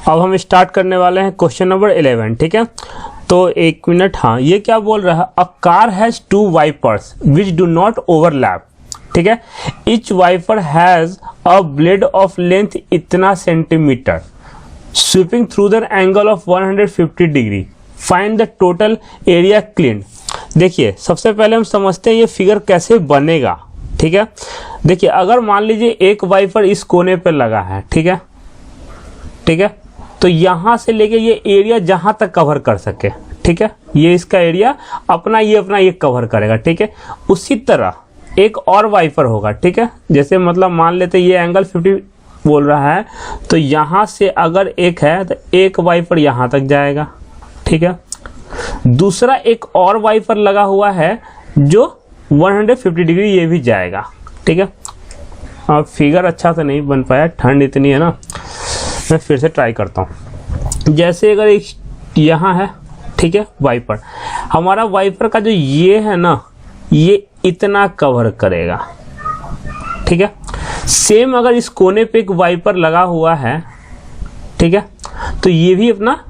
अब हम स्टार्ट करने वाले हैं क्वेश्चन नंबर 11, ठीक है। तो एक मिनट, हाँ, ये क्या बोल रहा है, a car has 2 wipers which do not overlap, ठीक है। Each wiper has a blade of length इतना centimetre sweeping through the angle of 150 degree, find the total area clean. देखिए, सबसे पहले हम समझते हैं ये फिगर कैसे बनेगा, ठीक है। देखिए, अगर मान लीजिए एक वाइपर इस कोने पे लगा है, ठीक है, ठीक है, तो यहां से लेके ये एरिया जहां तक कवर कर सके, ठीक है, ये इसका एरिया अपना ये कवर करेगा, ठीक है। उसी तरह एक और वाइपर होगा, ठीक है, जैसे मतलब मान लेते ये एंगल 50 बोल रहा है, तो यहां से अगर एक है तो एक वाइपर यहां तक जाएगा, ठीक है। दूसरा एक और वाइपर लगा हुआ है जो 150 डिग्री ये भी जाएगा, ठीक है। अब फिगर अच्छा से नहीं बन पाया, ठंड इतनी है ना, मैं फिर से ट्राई करता हूँ। जैसे अगर एक यहाँ है, ठीक है, वाइपर, हमारा वाइपर का जो ये है ना, ये इतना कवर करेगा, ठीक है। सेम अगर इस कोने पे एक वाइपर लगा हुआ है, ठीक है, तो ये भी अपना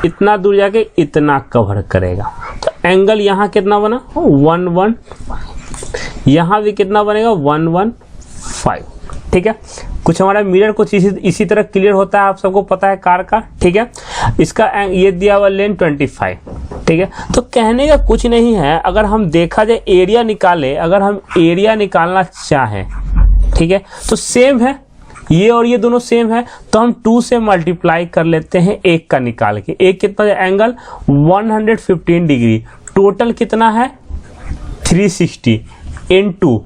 इतना दूर जाके इतना कवर करेगा। तो एंगल यहाँ कितना बना 115, यहाँ भी कितना बनेगा 115, ठीक है। कुछ हमारा मिरर कुछ इसी तरह क्लियर होता है, आप सबको पता है कार का, ठीक है। इसका ये दिया हुआ लेंथ 25, ठीक है। तो कहने का कुछ नहीं है, अगर हम देखा जाए एरिया निकाले, अगर हम एरिया निकालना चाहें, ठीक है, तो सेम है, ये और ये दोनों सेम है, तो हम 2 से मल्टीप्लाई कर लेते हैं एक का निकाल के। एक कितना एंगल 115 डिग्री, टोटल कितना है 360 इनटू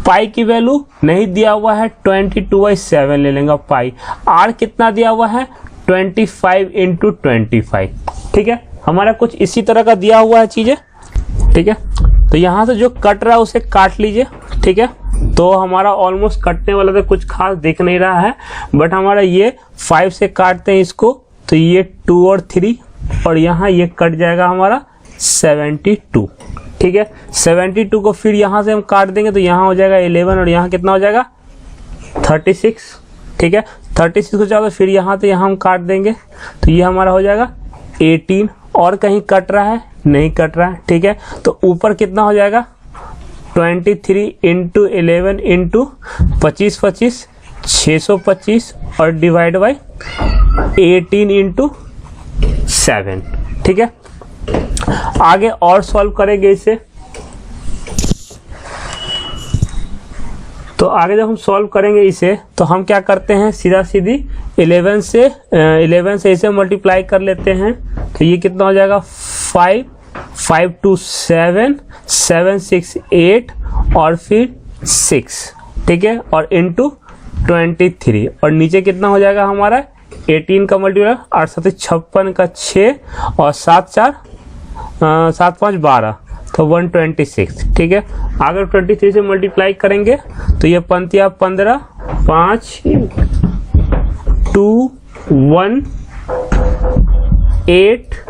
पाई की वैल्यू नहीं दिया हुआ है 22/7 ले लेंगे पाई। आर कितना दिया हुआ है 25 इंटू 25, ठीक है। हमारा कुछ इसी तरह का दिया हुआ है चीजें, ठीक है। तो यहाँ से जो कट रहा है उसे काट लीजिए, ठीक है। तो हमारा ऑलमोस्ट कटने वाला तो कुछ खास दिख नहीं रहा है, बट हमारा ये 5 से काटते हैं इसको, तो ये 2 और 3, और यहाँ ये कट जाएगा हमारा 72, ठीक है। 72 को फिर यहाँ से हम काट देंगे तो यहाँ हो जाएगा 11, और यहाँ कितना हो जाएगा 36, ठीक है। 36 को चाहो तो फिर यहाँ तो यहाँ हम काट देंगे, तो ये हमारा हो जाएगा 18, और कहीं कट रहा है नहीं कट रहा है, ठीक है। तो ऊपर कितना हो जाएगा 23 इंटू 11 इंटू 25 625, और डिवाइड बाई 18 इंटू 7, ठीक है। आगे और सॉल्व करेंगे इसे, तो आगे जब हम सॉल्व करेंगे इसे, तो हम क्या करते हैं, सीधा सीधी 11 से इसे मल्टीप्लाई कर लेते हैं। तो ये कितना हो जाएगा 5 5 2 7 7 6 8 और फिर 6, ठीक है, और इंटू 23, और नीचे कितना हो जाएगा हमारा 18 का मल्टीप्लाई 8 7 56 का 6, और 7 4 7 5 12, तो 126, ठीक है। अगर 23 से मल्टीप्लाई करेंगे तो ये पंक्तियाँ 15 5 2 1 8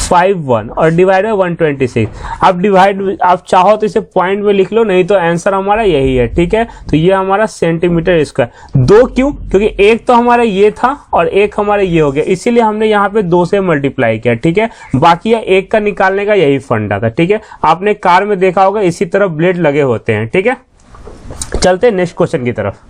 5 1, और डिवाइड है 126। आप डिवाइड आप चाहो तो इसे पॉइंट में लिख लो, नहीं तो आंसर हमारा यही है, ठीक है। तो ये हमारा सेंटीमीटर स्क्वायर। 2 क्यों, क्योंकि एक तो हमारा ये था और एक हमारा ये हो गया, इसीलिए हमने यहाँ पे 2 से मल्टीप्लाई किया, ठीक है। बाकी एक का निकालने का यही फंडा था, ठीक है। आपने कार में देखा होगा इसी तरह ब्लेड लगे होते हैं, ठीक है। चलते नेक्स्ट क्वेश्चन की तरफ।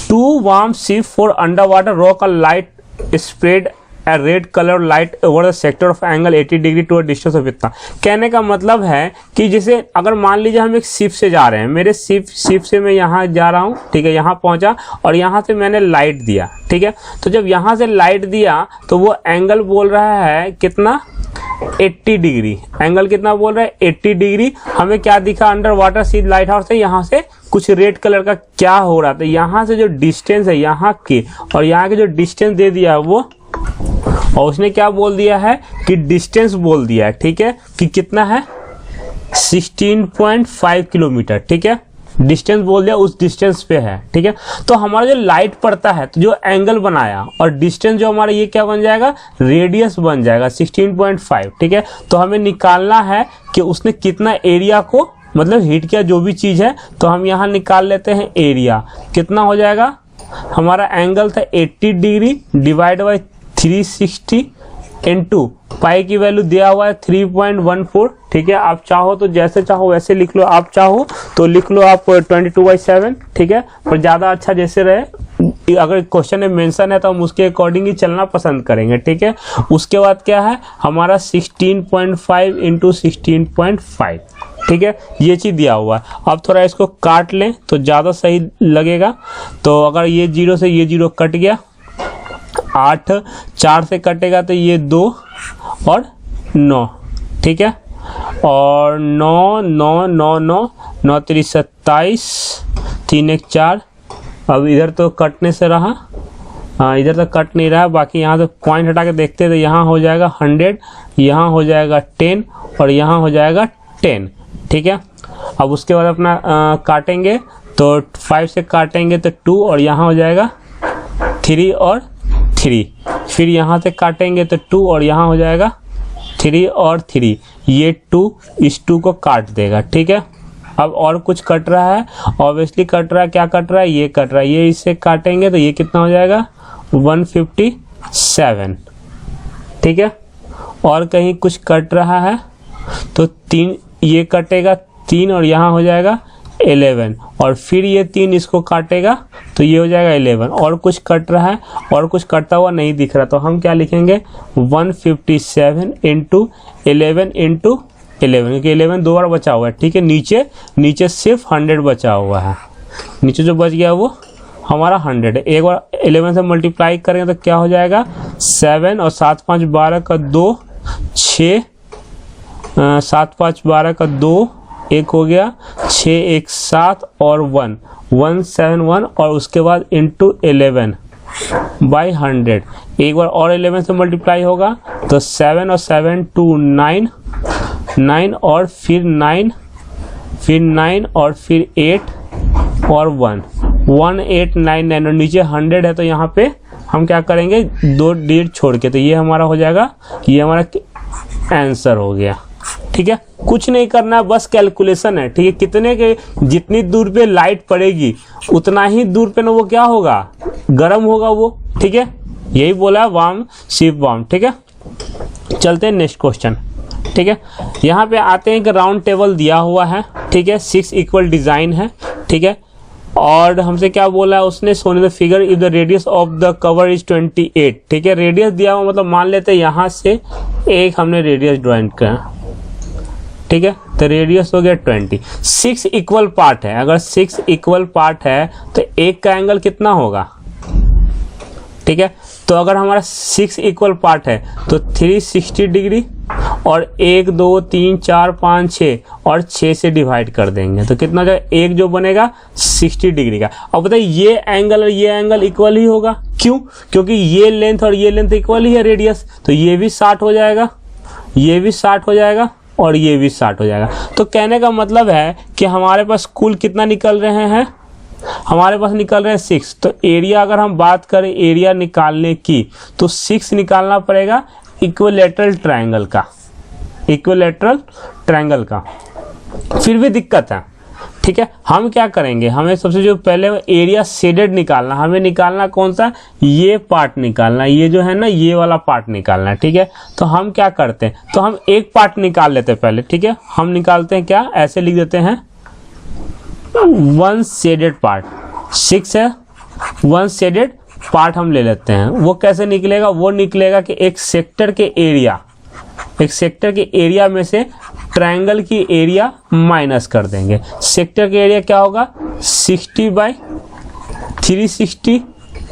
2 warm ship for under water rock a light spread a red color light over the sector of angle 80 degree to a distance of इतना। कहने का मतलब है कि जैसे अगर मान लीजिए हम एक शिप से जा रहे हैं, मेरे शिप से मैं यहाँ जा रहा हूँ, ठीक है, यहाँ पहुँचा और यहाँ से मैंने लाइट दिया, ठीक है। तो जब यहाँ से लाइट दिया तो वो एंगल बोल रहा है कितना 80 डिग्री, एंगल कितना बोल रहा है 80 डिग्री। हमें क्या दिखा अंडर वाटर सी लाइट हाउस है, यहाँ से कुछ रेड कलर का क्या हो रहा था, यहाँ से जो डिस्टेंस है यहाँ की और यहाँ के जो डिस्टेंस दे दिया है वो, और उसने क्या बोल दिया है कि डिस्टेंस बोल दिया है, ठीक है, कि कितना है 16.5 किलोमीटर, ठीक है। डिस्टेंस बोल दिया, उस डिस्टेंस पे है, ठीक है। तो हमारा जो लाइट पड़ता है तो जो एंगल बनाया और डिस्टेंस जो हमारा ये क्या बन जाएगा रेडियस बन जाएगा 16.5, ठीक है। तो हमें निकालना है कि उसने कितना एरिया को मतलब हीट किया जो भी चीज है, तो हम यहाँ निकाल लेते हैं एरिया कितना हो जाएगा हमारा एंगल था 80 डिग्री डिवाइड बाई 360 इनटू पाई की वैल्यू दिया हुआ है 3.14, ठीक है। आप चाहो तो जैसे चाहो वैसे लिख लो, आप चाहो तो लिख लो आप 22/7, ठीक है, पर ज़्यादा अच्छा जैसे रहे। अगर क्वेश्चन में मेंशन है तो हम उसके अकॉर्डिंग ही चलना पसंद करेंगे, ठीक है। उसके बाद क्या है हमारा 16.5 इंटू 16.5, ठीक है, ये चीज़ दिया हुआ है। अब थोड़ा इसको काट लें तो ज़्यादा सही लगेगा। तो अगर ये 0 से ये 0 कट गया, 8 4 से कटेगा तो ये 2 और 9, ठीक है, और 9 9 9 9 9 3 27, 3 1 4। अब इधर तो कटने से रहा, हाँ इधर तो कट नहीं रहा, बाकी यहाँ तो पॉइंट हटा के देखते हैं तो यहाँ हो जाएगा 100, यहाँ हो जाएगा 10 और यहाँ हो जाएगा 10, ठीक है। अब उसके बाद अपना काटेंगे तो 5 से काटेंगे तो 2 और यहाँ हो जाएगा 3 और 3, फिर यहाँ से काटेंगे तो 2 और यहाँ हो जाएगा 3 और 3, ये 2 इस 2 को काट देगा, ठीक है। अब और कुछ कट रहा है, ऑब्वियसली कट रहा है, क्या कट रहा है, ये कट रहा है, ये इससे काटेंगे तो ये कितना हो जाएगा 157, ठीक है। और कहीं कुछ कट रहा है तो 3 ये कटेगा 3 और यहाँ हो जाएगा 11, और फिर ये 3 इसको काटेगा तो ये हो जाएगा 11। और कुछ कट रहा है और कुछ कटता हुआ नहीं दिख रहा, तो हम क्या लिखेंगे 157 इंटू 11 इंटू 11, क्योंकि 11 दो बार बचा हुआ है, ठीक है। नीचे सिर्फ 100 बचा हुआ है, नीचे जो बच गया वो हमारा 100 है। एक बार 11 से मल्टीप्लाई करेंगे तो क्या हो जाएगा 7 और 7 5 12 का 2 6, 7 5 12 का 2 1 हो गया, 6 1 7 और 1 171, और उसके बाद इंटू 11 बाई 100। एक बार और 11 से मल्टीप्लाई होगा तो 7 और 7 2 9 9 और फिर 9 और फिर 8 और 1 1899, और नीचे 100 है तो यहाँ पे हम क्या करेंगे 2 डिजिट छोड़ के, तो ये हमारा हो जाएगा, ये हमारा आंसर हो गया, ठीक है। कुछ नहीं करना, बस कैलकुलेशन है, ठीक है। कितने के जितनी दूर पे लाइट पड़ेगी उतना ही दूर पे ना वो क्या होगा गर्म होगा वो, ठीक है। यही बोला है वार्म शिप वार्म, ठीक है। चलते हैं नेक्स्ट क्वेश्चन, ठीक है। यहाँ पे आते हैं कि राउंड टेबल दिया हुआ है, ठीक है, 6 इक्वल डिजाइन है, ठीक है। और हमसे क्या बोला है उसने, सोने the figure if the radius of the cover is 28, ठीक है। रेडियस दिया हुआ मतलब मान लेते हैं यहाँ से एक हमने रेडियस ड्रॉइंग किया, ठीक है, तो रेडियस हो गया 20। 6 इक्वल पार्ट है, अगर 6 इक्वल पार्ट है तो एक का एंगल कितना होगा, ठीक है। तो अगर हमारा 6 इक्वल पार्ट है तो 360 डिग्री और 1 2 3 4 5 6 और 6 से डिवाइड कर देंगे तो कितना जाएगा, एक जो बनेगा 60 डिग्री का। अब बताइए ये एंगल और ये एंगल इक्वल ही होगा, क्यों, क्योंकि ये लेंथ और ये लेंथ इक्वल ही है रेडियस, तो ये भी 60 हो जाएगा, ये भी 60 हो जाएगा और ये भी 60 हो जाएगा। तो कहने का मतलब है कि हमारे पास कुल कितना निकल रहे हैं, हमारे पास निकल रहे हैं 6। तो एरिया अगर हम बात करें एरिया निकालने की तो 6 निकालना पड़ेगा इक्विलैटरल ट्रायंगल का, इक्विलैटरल ट्रायंगल का। फिर भी दिक्कत है, ठीक है। हम क्या करेंगे, हमें सबसे जो पहले एरिया शेडेड निकालना, हमें निकालना कौन सा, ये पार्ट निकालना, ये जो है ना ये वाला पार्ट निकालना है, ठीक है। तो हम क्या करते हैं, तो हम एक पार्ट निकाल लेते हैं पहले, ठीक है। हम निकालते हैं क्या, ऐसे लिख देते हैं 1 शेडेड पार्ट, 6 है 1 शेडेड पार्ट हम ले लेते हैं। वो कैसे निकलेगा, वो निकलेगा कि एक सेक्टर के एरिया में से ट्रायंगल की एरिया माइनस कर देंगे। सेक्टर के एरिया क्या होगा 60/360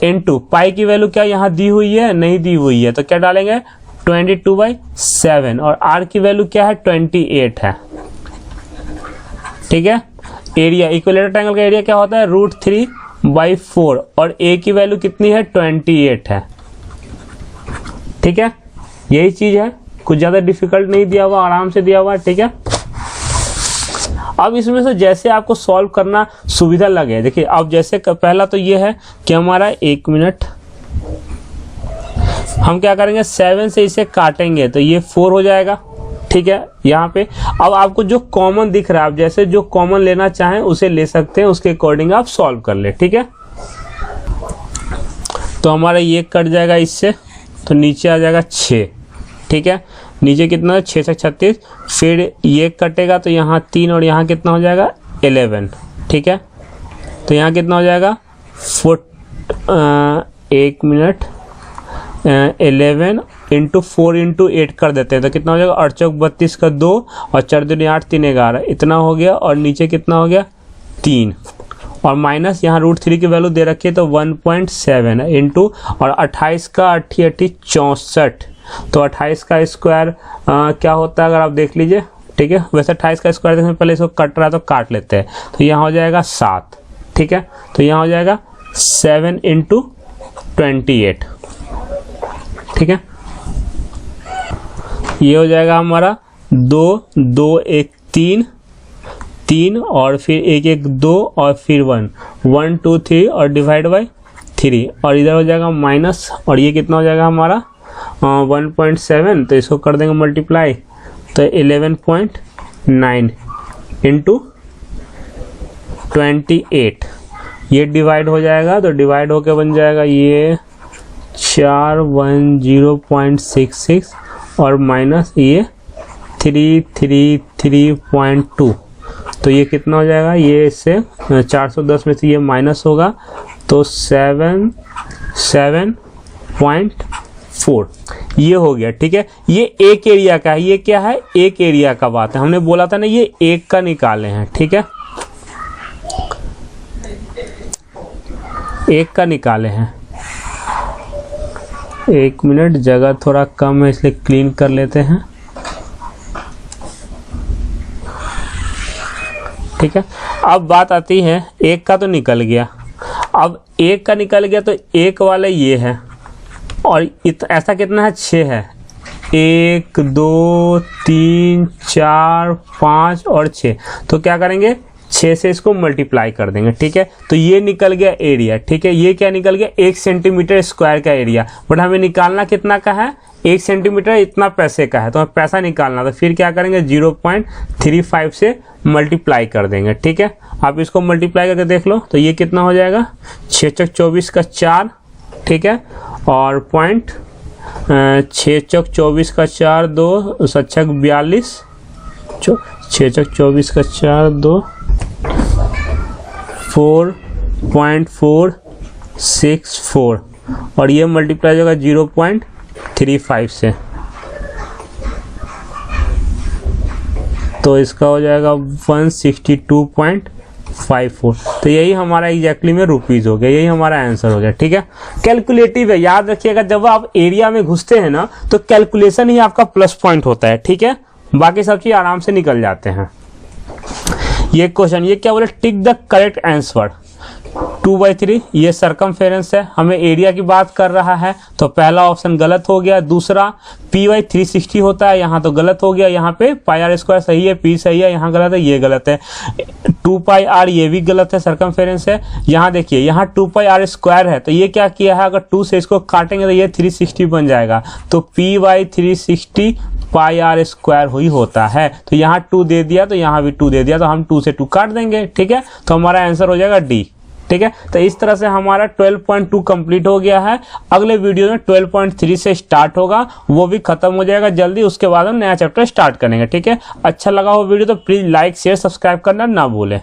इंटू पाई की वैल्यू क्या यहाँ दी हुई है, नहीं दी हुई है, तो क्या डालेंगे 22/7 और आर की वैल्यू क्या है 28 है, ठीक है। एरिया इक्विलैटरल ट्रायंगल का एरिया क्या होता है √3/4 और ए की वैल्यू कितनी है 28 है, ठीक है। यही चीज है, कुछ ज्यादा डिफिकल्ट नहीं दिया हुआ, आराम से दिया हुआ है, ठीक है। अब इसमें से जैसे आपको सॉल्व करना सुविधा लगे, देखिए अब जैसे पहला तो ये है कि हमारा 1 मिनट, हम क्या करेंगे 7 से इसे काटेंगे तो ये 4 हो जाएगा, ठीक है। यहाँ पे अब आपको जो कॉमन दिख रहा है, आप जैसे जो कॉमन लेना चाहें उसे ले सकते हैं, उसके अकॉर्डिंग आप सॉल्व कर ले, ठीक है। तो हमारा ये कट जाएगा इससे, तो नीचे आ जाएगा 6, ठीक है। नीचे कितना है 6 से 36, फिर ये कटेगा तो यहाँ 3 और यहाँ कितना हो जाएगा 11, ठीक है। तो यहाँ कितना हो जाएगा 11 इंटू 4 इंटू 8 कर देते हैं तो कितना हो जाएगा 8 चौक 32 का 2 और 4 दूनी 8 3 11 इतना हो गया। और नीचे कितना हो गया 3 और माइनस यहाँ √3 की वैल्यू दे रखी है तो 1.7 इंटू और 28 का 88 64, तो 28 का स्क्वायर क्या होता है अगर आप देख लीजिए, ठीक है। वैसे 28 का स्क्वायर देखने पहले इसको कट रहा है तो काट लेते हैं, तो यहाँ हो जाएगा 7, ठीक है। तो यहाँ हो जाएगा 7 इंटू 28, ठीक है। ये हो जाएगा हमारा 2 2 1 3 3 और फिर 1 1 2 और फिर 1 1 2 3 और डिवाइड बाई 3 और इधर हो जाएगा माइनस और ये कितना हो जाएगा हमारा 1.7, तो इसको कर देंगे मल्टीप्लाई तो 11.9 इंटू 28 ये डिवाइड हो जाएगा, तो डिवाइड होके बन जाएगा ये 410.66 और माइनस ये 333.2, तो ये कितना हो जाएगा, ये इससे 410 में से ये माइनस होगा तो 7.4 ये हो गया, ठीक है। ये एक एरिया का है, ये क्या है एक एरिया का बात है, हमने बोला था ना ये एक का निकाले हैं, ठीक है। एक का निकाले हैं। 1 मिनट, जगह थोड़ा कम है इसलिए क्लीन कर लेते हैं, ठीक है। अब बात आती है एक का तो निकल गया, अब एक का निकल गया तो एक वाले ये है और ऐसा कितना है 6 है, 1 2 3 4 5 और 6, तो क्या करेंगे 6 से इसको मल्टीप्लाई कर देंगे, ठीक है। तो ये निकल गया एरिया, ठीक है। ये क्या निकल गया 1 सेंटीमीटर स्क्वायर का एरिया, बट हमें निकालना कितना का है 1 सेंटीमीटर इतना पैसे का है, तो हमें पैसा निकालना, तो फिर क्या करेंगे 0.35 से मल्टीप्लाई कर देंगे, ठीक है। आप इसको मल्टीप्लाई करके देख लो तो ये कितना हो जाएगा 6 चौक 24 का 4, ठीक है। और 6 चौक 24 का 4 2 7 छक 42, 6 चौक 24 का 4 2 4.464 और ये मल्टीप्लाई होगा 0.35 से, तो इसका हो जाएगा 162.54, तो यही हमारा एग्जैक्टली में रुपीज हो गया, यही हमारा आंसर हो गया, ठीक है। कैलकुलेटिव है, याद रखिएगा जब आप एरिया में घुसते हैं ना तो कैलकुलेशन ही आपका प्लस पॉइंट होता है, ठीक है। बाकी सब चीज आराम से निकल जाते हैं। ये क्वेश्चन ये क्या बोले, टिक द करेक्ट आंसर 2/3 ये सरकमफेरेंस है, हमें एरिया की बात कर रहा है तो पहला ऑप्शन गलत हो गया। दूसरा p/360 होता है, यहाँ तो गलत हो गया, यहाँ पे πr² सही है, p सही है, यहाँ गलत है, ये गलत है। 2πr ये भी गलत है, सरकमफेरेंस है। यहाँ देखिए यहाँ 2πr² है तो ये क्या किया है, अगर 2 से इसको काटेंगे तो ये 360 बन जाएगा, तो p/360 πr² ही होता है, तो यहाँ 2 दे दिया तो यहाँ भी 2 दे दिया, तो हम 2 से 2 काट देंगे, ठीक है। तो हमारा आंसर हो जाएगा डी, ठीक है। तो इस तरह से हमारा 12.2 कंप्लीट हो गया है। अगले वीडियो में 12.3 से स्टार्ट होगा, वो भी खत्म हो जाएगा जल्दी, उसके बाद हम नया चैप्टर स्टार्ट करेंगे, ठीक है। अच्छा लगा हो वीडियो तो प्लीज लाइक शेयर सब्सक्राइब करना ना भूलें।